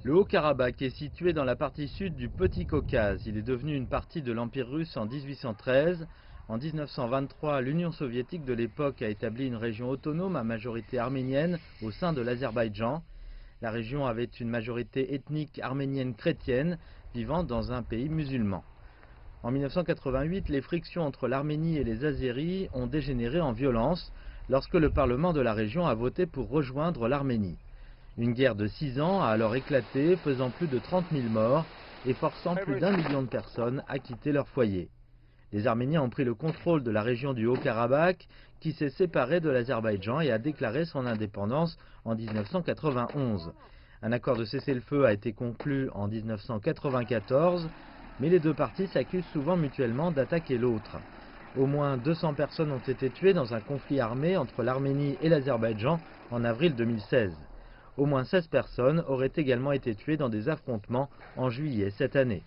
Le Haut-Karabakh est situé dans la partie sud du Petit Caucase. Il est devenu une partie de l'Empire russe en 1813. En 1923, l'Union soviétique de l'époque a établi une région autonome à majorité arménienne au sein de l'Azerbaïdjan. La région avait une majorité ethnique arménienne chrétienne vivant dans un pays musulman. En 1988, les frictions entre l'Arménie et les Azéris ont dégénéré en violence lorsque le Parlement de la région a voté pour rejoindre l'Arménie. Une guerre de 6 ans a alors éclaté, faisant plus de 30 000 morts et forçant plus d'1 million de personnes à quitter leur foyer. Les Arméniens ont pris le contrôle de la région du Haut-Karabakh, qui s'est séparée de l'Azerbaïdjan et a déclaré son indépendance en 1991. Un accord de cessez-le-feu a été conclu en 1994, mais les deux parties s'accusent souvent mutuellement d'attaquer l'autre. Au moins 200 personnes ont été tuées dans un conflit armé entre l'Arménie et l'Azerbaïdjan en avril 2016. Au moins 16 personnes auraient également été tuées dans des affrontements en juillet cette année.